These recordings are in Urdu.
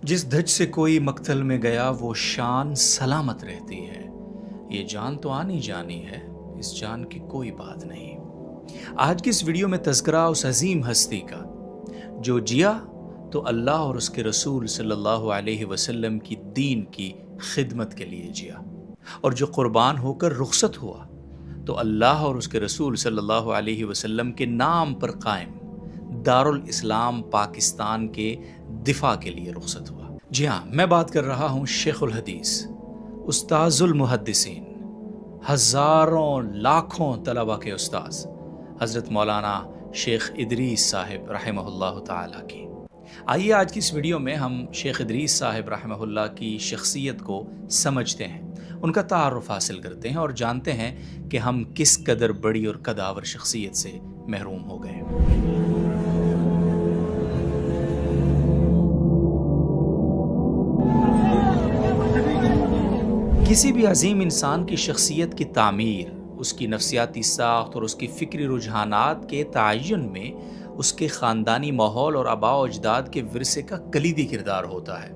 جس دھج سے کوئی مقتل میں گیا وہ شان سلامت رہتی ہے، یہ جان تو آنی جانی ہے، اس جان کی کوئی بات نہیں۔ آج کی اس ویڈیو میں تذکرہ اس عظیم ہستی کا جو جیا تو اللہ اور اس کے رسول صلی اللہ علیہ وسلم کی دین کی خدمت کے لیے جیا، اور جو قربان ہو کر رخصت ہوا تو اللہ اور اس کے رسول صلی اللہ علیہ وسلم کے نام پر قائم دارالاسلام پاکستان کے دفاع کے لیے رخصت ہوا۔ جی ہاں، میں بات کر رہا ہوں شیخ الحدیث، استاذ المحدثین، ہزاروں لاکھوں طلباء کے استاذ حضرت مولانا شیخ ادریس صاحب رحمہ اللہ تعالیٰ کی۔ آئیے آج کی اس ویڈیو میں ہم شیخ ادریس صاحب رحمہ اللہ کی شخصیت کو سمجھتے ہیں، ان کا تعارف حاصل کرتے ہیں اور جانتے ہیں کہ ہم کس قدر بڑی اور قداور شخصیت سے محروم ہو گئے۔ کسی بھی عظیم انسان کی شخصیت کی تعمیر، اس کی نفسیاتی ساخت اور اس کی فکری رجحانات کے تعین میں اس کے خاندانی ماحول اور آباء و اجداد کے ورثے کا کلیدی کردار ہوتا ہے۔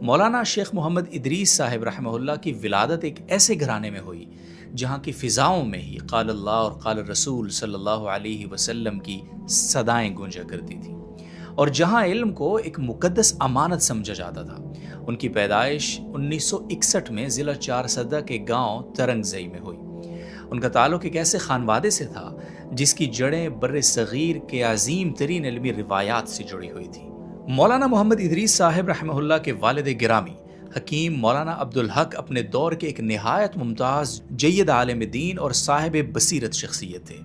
مولانا شیخ محمد ادریس صاحب رحمہ اللہ کی ولادت ایک ایسے گھرانے میں ہوئی جہاں کی فضاؤں میں ہی قال اللہ اور قال رسول صلی اللہ علیہ وسلم کی صدائیں گونجا کرتی تھیں، اور جہاں علم کو ایک مقدس امانت سمجھا جاتا تھا۔ ان کی پیدائش 1961 میں ضلع چارسدہ کے گاؤں ترنگزئی میں ہوئی۔ ان کا تعلق ایک ایسے خانوادے سے تھا جس کی جڑیں بر صغیر کے عظیم ترین علمی روایات سے جڑی ہوئی تھی۔ مولانا محمد ادریس صاحب رحمہ اللہ کے والد گرامی حکیم مولانا عبدالحق اپنے دور کے ایک نہایت ممتاز جید عالم دین اور صاحب بصیرت شخصیت تھے۔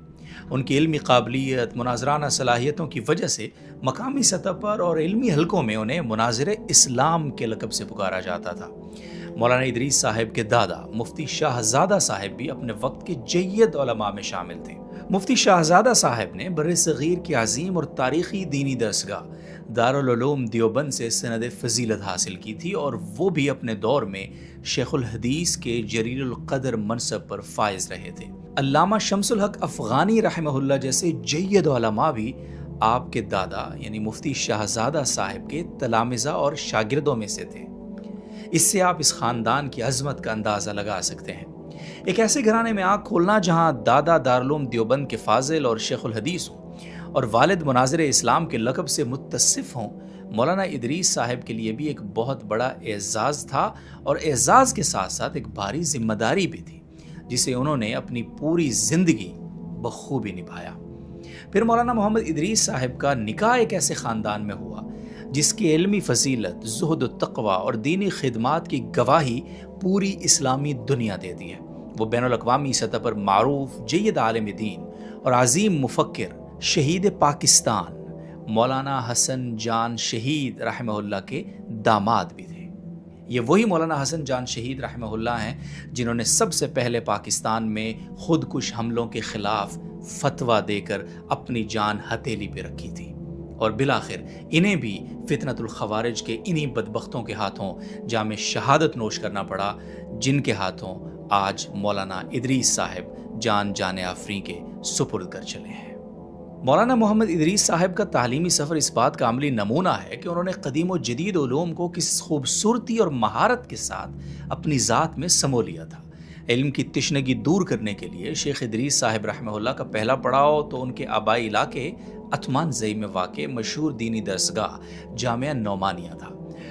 ان کی علمی قابلیت، مناظرانہ صلاحیتوں کی وجہ سے مقامی سطح پر اور علمی حلقوں میں انہیں مناظر اسلام کے لقب سے پکارا جاتا تھا۔ مولانا ادریس صاحب کے دادا مفتی شاہزادہ صاحب بھی اپنے وقت کے جید علماء میں شامل تھے۔ مفتی شاہزادہ صاحب نے بر صغیر کی عظیم اور تاریخی دینی درسگاہ دارالعلوم دیوبند سے سند فضیلت حاصل کی تھی، اور وہ بھی اپنے دور میں شیخ الحدیث کے جلیل القدر منصب پر فائز رہے تھے۔ علامہ شمس الحق افغانی رحمہ اللہ جیسے جید علماء بھی آپ کے دادا یعنی مفتی شاہزادہ صاحب کے تلامذہ اور شاگردوں میں سے تھے۔ اس سے آپ اس خاندان کی عظمت کا اندازہ لگا سکتے ہیں۔ ایک ایسے گھرانے میں آنکھ کھولنا جہاں دادا دارالعلوم دیوبند کے فاضل اور شیخ الحدیث ہوں اور والد مناظر اسلام کے لقب سے متصف ہوں، مولانا ادریس صاحب کے لیے بھی ایک بہت بڑا اعزاز تھا، اور اعزاز کے ساتھ ساتھ ایک بھاری ذمہ داری بھی تھی جسے انہوں نے اپنی پوری زندگی بخوبی نبھایا۔ پھر مولانا محمد ادریس صاحب کا نکاح ایک ایسے خاندان میں ہوا جس کی علمی فضیلت، زہد و تقوی اور دینی خدمات کی گواہی پوری اسلامی دنیا دیتی ہے۔ وہ بین الاقوامی سطح پر معروف جید عالم دین اور عظیم مفکر شہید پاکستان مولانا حسن جان شہید رحمہ اللہ کے داماد بھی تھے۔ یہ وہی مولانا حسن جان شہید رحمہ اللہ ہیں جنہوں نے سب سے پہلے پاکستان میں خودکش حملوں کے خلاف فتویٰ دے کر اپنی جان ہتھیلی پہ رکھی تھی، اور بالآخر انہیں بھی فتنۃ الخوارج کے انہی بدبختوں کے ہاتھوں جام شہادت نوش کرنا پڑا، جن کے ہاتھوں آج مولانا ادریس صاحب جان آفریں کے سپرد کر چلے ہیں۔ مولانا محمد ادریس صاحب کا تعلیمی سفر اس بات کا عملی نمونہ ہے کہ انہوں نے قدیم و جدید علوم کو کس خوبصورتی اور مہارت کے ساتھ اپنی ذات میں سمو لیا تھا۔ علم کی تشنگی دور کرنے کے لیے شیخ ادریس صاحب رحمہ اللہ کا پہلا پڑاؤ تو ان کے آبائی علاقے اتمانزئی میں واقع مشہور دینی درسگاہ جامعہ نعمانیہ تھا۔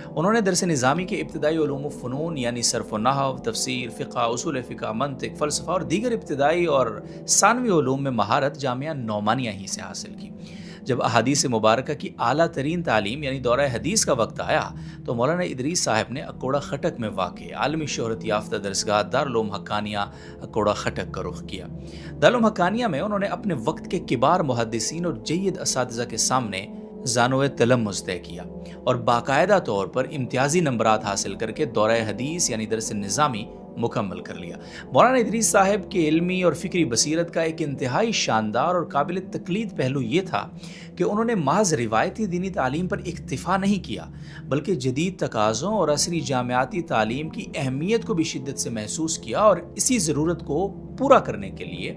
انہوں نے درس نظامی کے ابتدائی علوم و فنون یعنی صرف و نحو، تفسیر، فقہ، اصول فقہ، منطق، فلسفہ اور دیگر ابتدائی اور ثانوی علوم میں مہارت جامعہ نعمانیہ ہی سے حاصل کی۔ جب احادیث مبارکہ کی اعلیٰ ترین تعلیم یعنی دورہ حدیث کا وقت آیا تو مولانا ادریس صاحب نے اکوڑا خٹک میں واقع عالمی شہرت یافتہ درسگاہ دارالعلوم حقانیہ اکوڑا خٹک کا رخ کیا۔ دارالعلوم حقانیہ میں انہوں نے اپنے وقت کے کبار محدثین اور جید اساتذہ کے سامنے زانوِ تلمذ طے کیا اور باقاعدہ طور پر امتیازی نمبرات حاصل کر کے دورہ حدیث یعنی درس نظامی مکمل کر لیا۔ مولانا ادریس صاحب کی علمی اور فکری بصیرت کا ایک انتہائی شاندار اور قابل تقلید پہلو یہ تھا کہ انہوں نے محض روایتی دینی تعلیم پر اکتفا نہیں کیا، بلکہ جدید تقاضوں اور عصری جامعاتی تعلیم کی اہمیت کو بھی شدت سے محسوس کیا، اور اسی ضرورت کو پورا کرنے کے لیے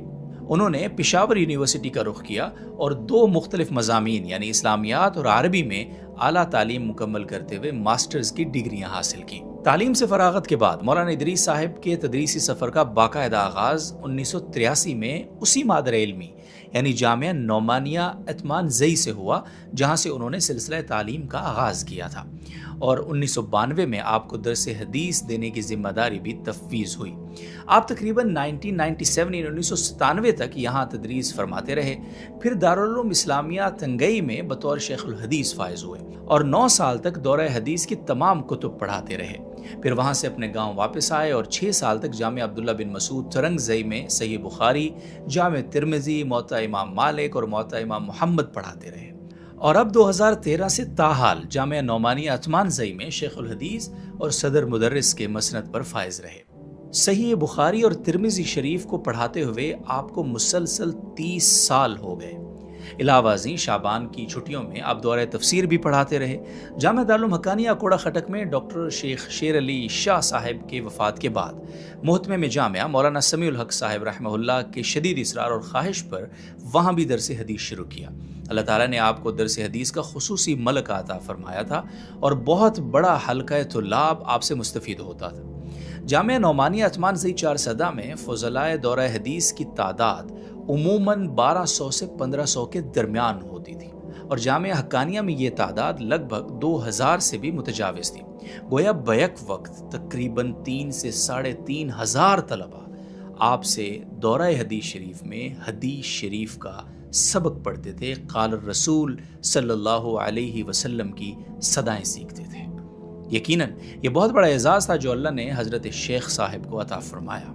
انہوں نے پشاور یونیورسٹی کا رخ کیا اور 2 مختلف مضامین یعنی اسلامیات اور عربی میں اعلیٰ تعلیم مکمل کرتے ہوئے ماسٹرز کی ڈگریاں حاصل کی۔ تعلیم سے فراغت کے بعد مولانا ادریس صاحب کے تدریسی سفر کا باقاعدہ آغاز 1983 میں اسی مادر علمی یعنی جامعہ نعمانیہ عثمان زئی سے ہوا، جہاں سے انہوں نے سلسلہ تعلیم کا آغاز کیا تھا، اور 1992 میں آپ کو درس حدیث دینے کی ذمہ داری بھی تفویض ہوئی۔ آپ تقریباً 1997 تک یہاں تدریس فرماتے رہے، پھر دارالعلوم اسلامیہ تنگئی میں بطور شیخ الحدیث فائز ہوئے اور 9 سال تک دورہ حدیث کی تمام کتب پڑھاتے رہے۔ پھر وہاں سے اپنے گاؤں واپس آئے اور 6 سال تک جامعہ عبداللہ بن مسعود ترنگ زئی میں صحیح بخاری، جامع ترمذی، موطا امام مالک اور موطا امام محمد پڑھاتے رہے، اور اب 2013 سے تاحال جامعہ نعمانیہ عثمان زئی میں شیخ الحدیث اور صدر مدرس کے مسند پر فائز رہے۔ صحیح بخاری اور ترمذی شریف کو پڑھاتے ہوئے آپ کو مسلسل 30 سال ہو گئے۔ علاوہ ازیں شعبان کی چھٹیوں میں آپ دورہ تفسیر بھی پڑھاتے رہے۔ جامعہ دارالعلوم حقانیہ کوڑا خٹک میں ڈاکٹر شیخ شیر علی شاہ صاحب کے وفات کے بعد محتمم جامعہ مولانا سمیع الحق صاحب رحمہ اللہ کے شدید اصرار اور خواہش پر وہاں بھی درس حدیث شروع کیا۔ اللہ تعالیٰ نے آپ کو درس حدیث کا خصوصی ملکہ عطا فرمایا تھا اور بہت بڑا حلقہ طلاب آپ سے مستفید ہوتا تھا۔ جامعہ نعمانیہ عثمان زئی چارسدہ میں فضلائے دورہ حدیث کی تعداد عموماً 1200 سے 1500 کے درمیان ہوتی تھی، اور جامعہ حقانیہ میں یہ تعداد لگ بھگ 2000 سے بھی متجاوز تھی۔ گویا بیک وقت تقریباً 3 سے 3500 طلبہ آپ سے دورہ حدیث شریف میں حدیث شریف کا سبق پڑھتے تھے، قال الرسول صلی اللہ علیہ وسلم کی صدائیں سیکھتے تھے۔ یقیناً یہ بہت بڑا اعزاز تھا جو اللہ نے حضرت شیخ صاحب کو عطا فرمایا۔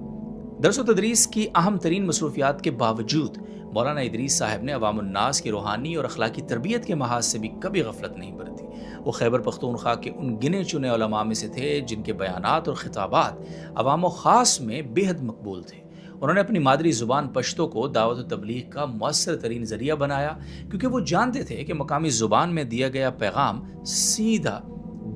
درس و تدریس کی اہم ترین مصروفیات کے باوجود مولانا ادریس صاحب نے عوام الناس کی روحانی اور اخلاقی تربیت کے محاذ سے بھی کبھی غفلت نہیں برتی۔ وہ خیبر پختونخوا کے ان گنے چنے علماء میں سے تھے جن کے بیانات اور خطابات عوام و خاص میں بے حد مقبول تھے۔ انہوں نے اپنی مادری زبان پشتو کو دعوت و تبلیغ کا مؤثر ترین ذریعہ بنایا، کیونکہ وہ جانتے تھے کہ مقامی زبان میں دیا گیا پیغام سیدھا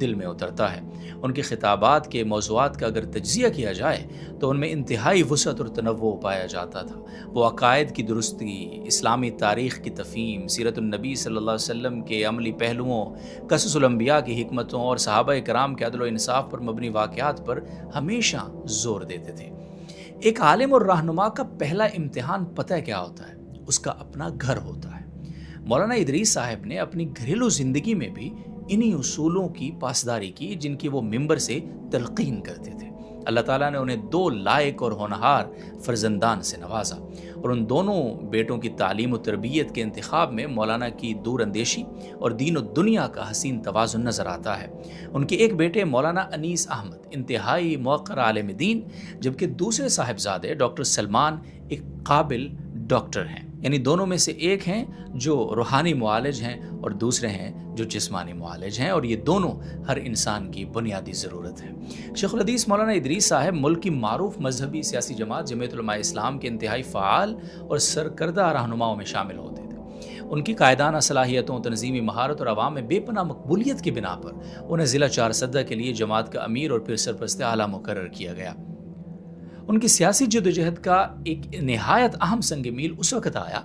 دل میں اترتا ہے۔ ان کے خطابات کے موضوعات کا اگر تجزیہ کیا جائے تو ان میں انتہائی وسعت اور تنوع پایا جاتا تھا۔ وہ عقائد کی درستی، اسلامی تاریخ کی تفہیم، سیرت النبی صلی اللہ علیہ وسلم کے عملی پہلوؤں، قصص الانبیاء کی حکمتوں اور صحابہ کرام کے عدل و انصاف پر مبنی واقعات پر ہمیشہ زور دیتے تھے۔ ایک عالم اور رہنما کا پہلا امتحان پتہ کیا ہوتا ہے؟ اس کا اپنا گھر ہوتا ہے۔ مولانا ادریس صاحب نے اپنی گھریلو زندگی میں بھی انہی اصولوں کی پاسداری کی جن کی وہ ممبر سے تلقین کرتے تھے۔ اللہ تعالیٰ نے انہیں 2 لائق اور ہونہار فرزندان سے نوازا، اور ان دونوں بیٹوں کی تعلیم و تربیت کے انتخاب میں مولانا کی دور اندیشی اور دین و دنیا کا حسین توازن نظر آتا ہے۔ ان کے ایک بیٹے مولانا انیس احمد انتہائی موقر عالم دین، جبکہ دوسرے صاحبزادے ڈاکٹر سلمان ایک قابل ڈاکٹر ہیں، یعنی دونوں میں سے ایک ہیں جو روحانی معالج ہیں اور دوسرے ہیں جو جسمانی معالج ہیں، اور یہ دونوں ہر انسان کی بنیادی ضرورت ہے۔ شیخ الحدیث مولانا ادریس صاحب ملک کی معروف مذہبی سیاسی جماعت جمعیت علماء اسلام کے انتہائی فعال اور سرکردہ رہنماؤں میں شامل ہوتے تھے۔ ان کی قائدانہ صلاحیتوں، تنظیمی مہارت اور عوام میں بے پناہ مقبولیت کی بنا پر انہیں ضلع چارسدہ کے لیے جماعت کا امیر اور پھر سرپرست اعلیٰ مقرر کیا گیا۔ ان کی سیاسی جدوجہد کا ایک نہایت اہم سنگ میل اس وقت آیا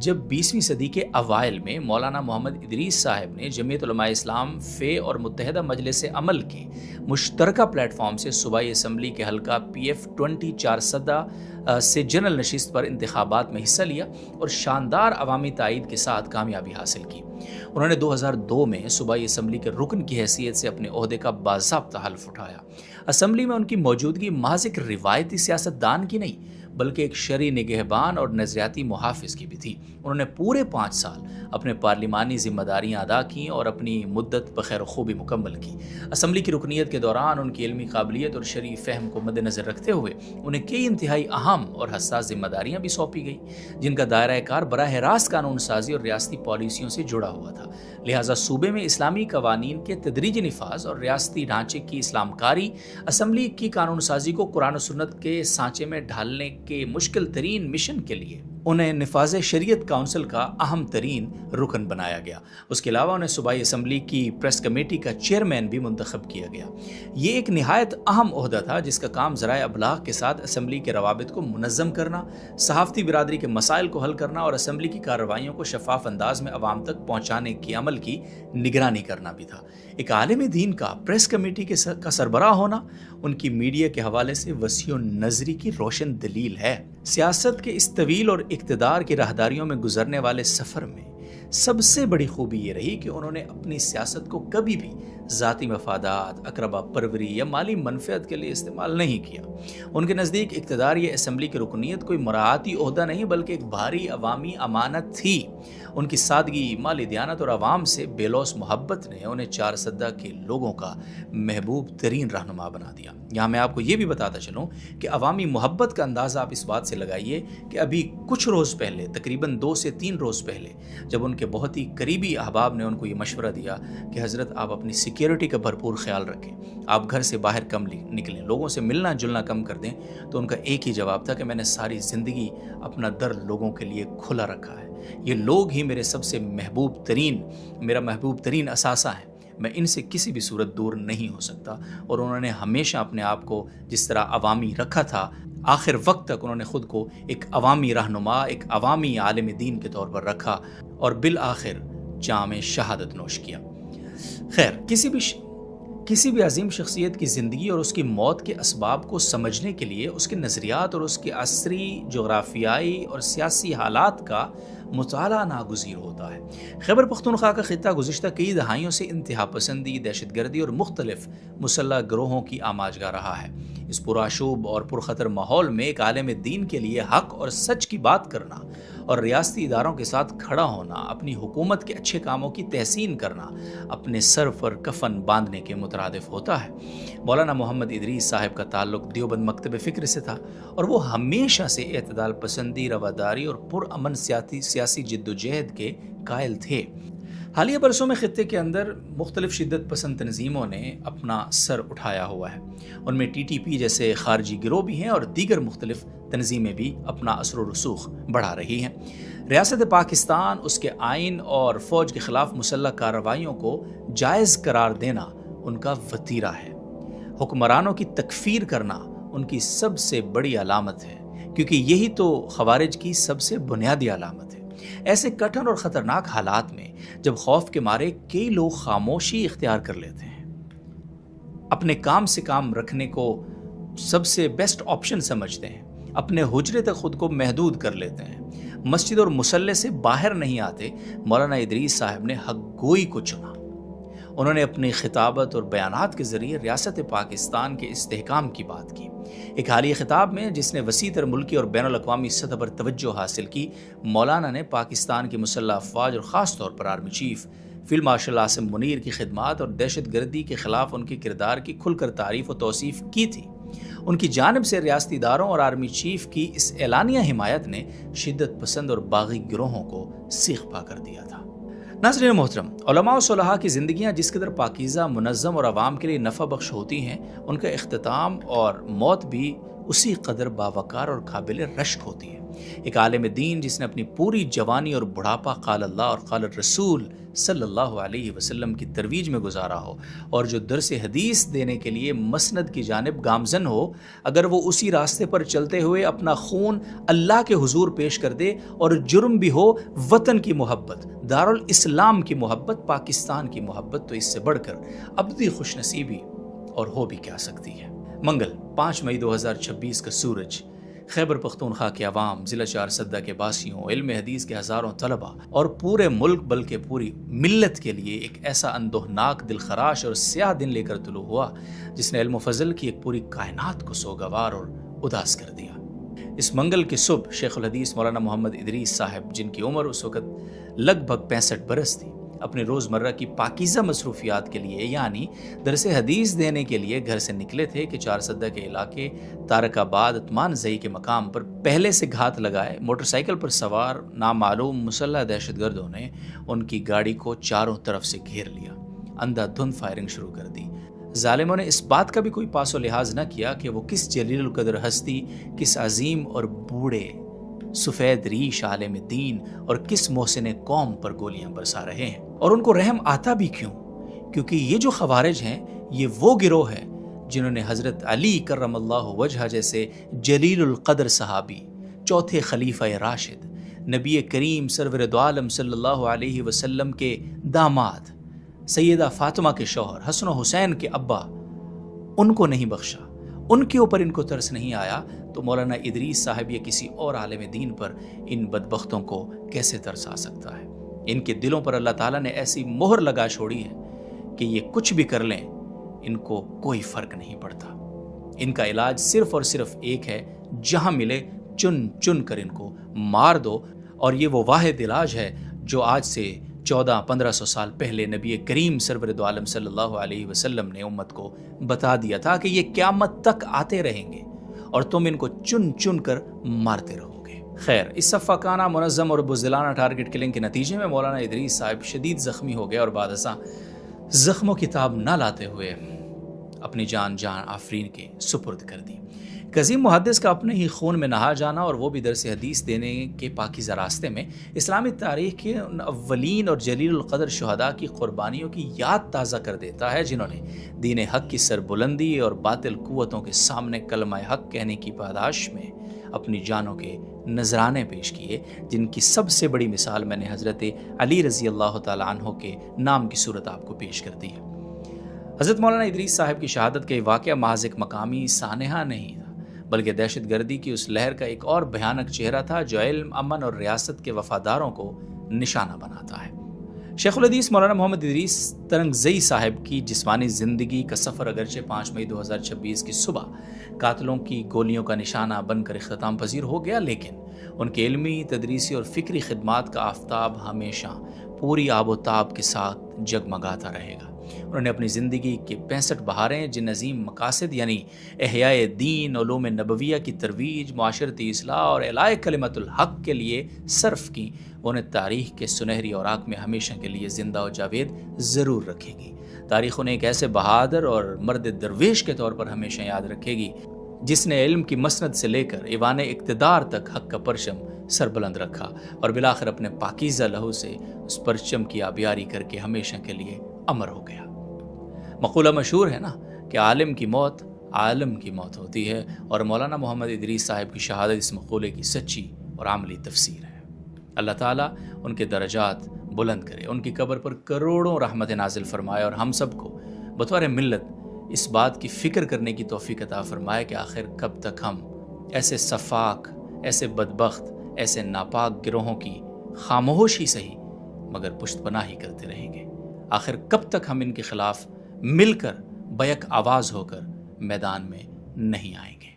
جب 20ویں صدی کے اوائل میں مولانا محمد ادریس صاحب نے جمعیت علماء اسلام فے اور متحدہ مجلس عمل کے مشترکہ پلیٹ فارم سے صوبائی اسمبلی کے حلقہ PF20 چارسدہ سے جنرل نشست پر انتخابات میں حصہ لیا اور شاندار عوامی تائید کے ساتھ کامیابی حاصل کی۔ انہوں نے 2002 میں صوبائی اسمبلی کے رکن کی حیثیت سے اپنے عہدے کا باضابطہ حلف اٹھایا۔ اسمبلی میں ان کی موجودگی محض ایک روایتی سیاست دان کی نہیں بلکہ ایک شرعی نگہبان اور نظریاتی محافظ کی بھی تھی۔ انہوں نے پورے 5 سال اپنے پارلیمانی ذمہ داریاں ادا کیں اور اپنی مدت بخیر و خوبی مکمل کی۔ اسمبلی کی رکنیت کے دوران ان کی علمی قابلیت اور شرعی فہم کو مد نظر رکھتے ہوئے انہیں کئی انتہائی اہم اور حساس ذمہ داریاں بھی سونپی گئیں جن کا دائرہ کار براہ راست قانون سازی اور ریاستی پالیسیوں سے جڑا ہوا تھا۔ لہٰذا صوبے میں اسلامی قوانین کے تدریجی نفاذ اور ریاستی ڈھانچے کی اسلام کاری، اسمبلی کی قانون سازی کو قرآن و سنت کے سانچے میں ڈھالنے کے مشکل ترین مشن کے لیے انہیں نفاذ شریعت کونسل کا اہم ترین رکن بنایا گیا۔ اس کے علاوہ انہیں صوبائی اسمبلی کی پریس کمیٹی کا چیئرمین بھی منتخب کیا گیا۔ یہ ایک نہایت اہم عہدہ تھا جس کا کام ذرائع ابلاغ کے ساتھ اسمبلی کے روابط کو منظم کرنا، صحافتی برادری کے مسائل کو حل کرنا اور اسمبلی کی کارروائیوں کو شفاف انداز میں عوام تک پہنچانے کے عمل کی نگرانی کرنا بھی تھا۔ ایک عالم دین کا پریس کمیٹی کا سربراہ ہونا ان کی میڈیا کے حوالے سے وسیع نظری کی روشن دلیل ہے۔ سیاست کے اس طویل اور اقتدار کی راہداریوں میں گزرنے والے سفر میں سب سے بڑی خوبی یہ رہی کہ انہوں نے اپنی سیاست کو کبھی بھی ذاتی مفادات، اقربا پروری یا مالی منفعت کے لیے استعمال نہیں کیا۔ ان کے نزدیک اقتدار یا اسمبلی کی رکنیت کوئی مراعاتی عہدہ نہیں بلکہ ایک بھاری عوامی امانت تھی۔ ان کی سادگی، مالی دیانت اور عوام سے بے لوث محبت نے انہیں چار سدہ کے لوگوں کا محبوب ترین رہنما بنا دیا۔ یہاں میں آپ کو یہ بھی بتاتا چلوں کہ عوامی محبت کا اندازہ آپ اس بات سے لگائیے کہ ابھی کچھ روز پہلے، تقریباً 2 سے 3 روز پہلے، جب ان کے بہت ہی قریبی احباب نے ان کو یہ مشورہ دیا کہ حضرت آپ اپنی سیکیورٹی کا بھرپور خیال رکھیں، آپ گھر سے باہر کم نکلیں، لوگوں سے ملنا جلنا کم کر دیں، تو ان کا ایک ہی جواب تھا کہ میں نے ساری زندگی اپنا در لوگوں کے لیے کھلا رکھا ہے، یہ لوگ ہی میرے سب سے میرا محبوب ترین اثاثہ ہیں، میں ان سے کسی بھی صورت دور نہیں ہو سکتا۔ اور انہوں نے ہمیشہ اپنے آپ کو جس طرح عوامی رکھا تھا، آخر وقت تک انہوں نے خود کو ایک عوامی رہنما، ایک عوامی عالم دین کے طور پر رکھا اور بالآخر جام شہادت نوش کیا۔ خیر، کسی بھی عظیم شخصیت کی زندگی اور اس کی موت کے اسباب کو سمجھنے کے لیے اس کے نظریات اور اس کے عصری جغرافیائی اور سیاسی حالات کا مطالعہ ناگزیر ہوتا ہے۔ خیبر پختونخوا کا خطہ گزشتہ کئی دہائیوں سے انتہا پسندی، دہشت گردی اور مختلف مسلح گروہوں کی آماجگاہ رہا ہے۔ اس پرآشوب اور پرخطر ماحول میں ایک عالم دین کے لیے حق اور سچ کی بات کرنا اور ریاستی اداروں کے ساتھ کھڑا ہونا، اپنی حکومت کے اچھے کاموں کی تحسین کرنا، اپنے سر پر کفن باندھنے کے مترادف ہوتا ہے۔ مولانا محمد ادریس صاحب کا تعلق دیوبند مکتب فکر سے تھا اور وہ ہمیشہ سے اعتدال پسندی، رواداری اور پرامن سیاسی جد و جہد کے قائل تھے۔ حالیہ برسوں میں خطے کے اندر مختلف شدت پسند تنظیموں نے اپنا سر اٹھایا ہوا ہے۔ ان میں ٹی ٹی پی جیسے خارجی گروہ بھی ہیں اور دیگر مختلف تنظیمیں بھی اپنا اثر و رسوخ بڑھا رہی ہیں۔ ریاست پاکستان، اس کے آئین اور فوج کے خلاف مسلح کارروائیوں کو جائز قرار دینا ان کا وتیرہ ہے۔ حکمرانوں کی تکفیر کرنا ان کی سب سے بڑی علامت ہے، کیونکہ یہی تو خوارج کی سب سے بنیادی علامت ہے۔ ایسے کٹھن اور خطرناک حالات میں جب خوف کے مارے کئی لوگ خاموشی اختیار کر لیتے ہیں، اپنے کام سے کام رکھنے کو سب سے بیسٹ آپشن سمجھتے ہیں، اپنے حجرے تک خود کو محدود کر لیتے ہیں، مسجد اور مصلے سے باہر نہیں آتے، مولانا ادریس صاحب نے حق گوئی کو چنا۔ انہوں نے اپنی خطابت اور بیانات کے ذریعے ریاست پاکستان کے استحکام کی بات کی۔ ایک حالیہ خطاب میں جس نے وسیع تر ملکی اور بین الاقوامی سطح پر توجہ حاصل کی، مولانا نے پاکستان کی مسلح افواج اور خاص طور پر army chief field marshal Asim Munir کی خدمات اور دہشت گردی کے خلاف ان کے کردار کی کھل کر تعریف و توصیف کی تھی۔ ان کی جانب سے ریاستی اداروں اور آرمی چیف کی اس اعلانیہ حمایت نے شدت پسند اور باغی گروہوں کو سیخ پا کر دیا تھا۔ ناظرین محترم، علماء و صلحاء کی زندگیاں جس قدر پاکیزہ، منظم اور عوام کے لیے نفع بخش ہوتی ہیں، ان کا اختتام اور موت بھی اسی قدر باوقار اور قابل رشک ہوتی ہے۔ ایک عالم دین جس نے اپنی پوری جوانی اور بڑھاپا قال اللہ اور قال الرسول صلی اللہ علیہ وسلم کی ترویج میں گزارا ہو اور جو درس حدیث دینے کے لیے مسند کی جانب گامزن ہو، اگر وہ اسی راستے پر چلتے ہوئے اپنا خون اللہ کے حضور پیش کر دے اور جرم بھی ہو وطن کی محبت، دارالاسلام کی محبت، پاکستان کی محبت، تو اس سے بڑھ کر ابدی خوش نصیبی اور ہو بھی کیا سکتی ہے۔ منگل 5 مئی 2026 کا سورج خیبر پختونخوا کے عوام، ضلع چار سدہ کے باسیوں، علم حدیث کے ہزاروں طلبہ اور پورے ملک بلکہ پوری ملت کے لیے ایک ایسا اندوہناک، دلخراش اور سیاہ دن لے کر طلوع ہوا جس نے علم و فضل کی ایک پوری کائنات کو سوگوار اور اداس کر دیا۔ اس منگل کی صبح شیخ الحدیث مولانا محمد ادریس صاحب، جن کی عمر اس وقت لگ بھگ 65 برس تھی، اپنے روزمرہ کی پاکیزہ مصروفیات کے لیے یعنی درس حدیث دینے کے لیے گھر سے نکلے تھے کہ چار سدہ کے علاقے تارک آباد اتمان زئی کے مقام پر پہلے سے گھات لگائے موٹر سائیکل پر سوار نامعلوم مسلح دہشت گردوں نے ان کی گاڑی کو چاروں طرف سے گھیر لیا، اندھا دھند فائرنگ شروع کر دی۔ ظالموں نے اس بات کا بھی کوئی پاس و لحاظ نہ کیا کہ وہ کس جلیل القدر ہستی، کس عظیم اور بوڑھے سفید ریش عالم دین اور کس محسن قوم پر گولیاں برسا رہے ہیں؟ اور ان کو رحم آتا بھی کیوں؟ کیونکہ یہ جو خوارج ہیں یہ وہ گروہ ہے جنہوں نے حضرت علی کرم اللہ وجہہ جیسے جلیل القدر صحابی، چوتھے خلیفہ راشد، نبی کریم سرور دو عالم صلی اللہ علیہ وسلم کے داماد، سیدہ فاطمہ کے شوہر حسن و حسین کے ابا، ان کو نہیں بخشا، ان کے اوپر ان کو ترس نہیں آیا، تو مولانا ادریس صاحب یا کسی اور عالم دین پر ان بدبختوں کو کیسے ترس آ سکتا ہے؟ ان کے دلوں پر اللہ تعالیٰ نے ایسی مہر لگا چھوڑی ہے کہ یہ کچھ بھی کر لیں ان کو کوئی فرق نہیں پڑتا۔ ان کا علاج صرف اور صرف ایک ہے، جہاں ملے چن چن کر ان کو مار دو، اور یہ وہ واحد علاج ہے جو آج سے 1400-1500 سال پہلے نبی کریم سرور دو عالم صلی اللہ علیہ وسلم نے امت کو بتا دیا تھا کہ یہ قیامت تک آتے رہیں گے اور تم ان کو چن چن کر مارتے رہو گے۔ خیر، اس صفاقانہ، منظم اور بزدلانہ ٹارگٹ کلنگ کے نتیجے میں مولانا ادریس صاحب شدید زخمی ہو گئے اور بعد ازاں زخموں کی تاب نہ لاتے ہوئے اپنی جان آفرین کے سپرد کر دی۔ قزیم محدث کا اپنے ہی خون میں نہا جانا، اور وہ بھی درس حدیث دینے کے پاکیزہ راستے میں، اسلامی تاریخ کے ان اولین اور جلیل القدر شہداء کی قربانیوں کی یاد تازہ کر دیتا ہے، جنہوں نے دین حق کی سربلندی اور باطل قوتوں کے سامنے کلمہ حق کہنے کی پاداش میں اپنی جانوں کے نذرانے پیش کیے، جن کی سب سے بڑی مثال میں نے حضرت علی رضی اللہ تعالیٰ عنہ کے نام کی صورت آپ کو پیش کر دی ہے۔ حضرت مولانا ادریس صاحب کی شہادت کا یہ واقعہ محض ایک مقامی سانحہ نہیں تھا، بلکہ دہشت گردی کی اس لہر کا ایک اور بھیانک چہرہ تھا جو علم، امن اور ریاست کے وفاداروں کو نشانہ بناتا ہے۔ شیخ الحدیث مولانا محمد ادریس ترنگزئی صاحب کی جسمانی زندگی کا سفر اگرچہ 5 مئی 2026 کی صبح قاتلوں کی گولیوں کا نشانہ بن کر اختتام پذیر ہو گیا، لیکن ان کے علمی، تدریسی اور فکری خدمات کا آفتاب ہمیشہ پوری آب و تاب کے ساتھ جگمگاتا رہے گا۔ انہوں نے اپنی زندگی کے 65 بہاریں جن عظیم مقاصد یعنی احیاء دین، علوم نبویہ کی ترویج، معاشرتی اصلاح اور اعلاء کلمت الحق کے لیے صرف کی، وہ انہیں تاریخ کے سنہری اوراق میں ہمیشہ کے لیے زندہ و جاوید ضرور رکھے گی۔ تاریخ انہیں ایک ایسے بہادر اور مرد درویش کے طور پر ہمیشہ یاد رکھے گی جس نے علم کی مسند سے لے کر ایوان اقتدار تک حق کا پرچم سربلند رکھا، اور بالآخر اپنے پاکیزہ لہو سے اس پرچم کی آبیاری کر کے ہمیشہ کے لیے امر ہو گیا۔ مقولہ مشہور ہے نا کہ عالم کی موت عالم کی موت ہوتی ہے، اور مولانا محمد ادریس صاحب کی شہادت اس مقولے کی سچی اور عملی تفسیر ہے۔ اللہ تعالیٰ ان کے درجات بلند کرے، ان کی قبر پر کروڑوں رحمت نازل فرمائے، اور ہم سب کو بطور ملت اس بات کی فکر کرنے کی توفیق عطا فرمائے کہ آخر کب تک ہم ایسے صفاق، ایسے بدبخت، ایسے ناپاک گروہوں کی خاموشی سہی مگر پشت پناہی کرتے رہیں گے؟ آخر کب تک ہم ان کے خلاف مل کر بیک آواز ہو کر میدان میں نہیں آئیں گے؟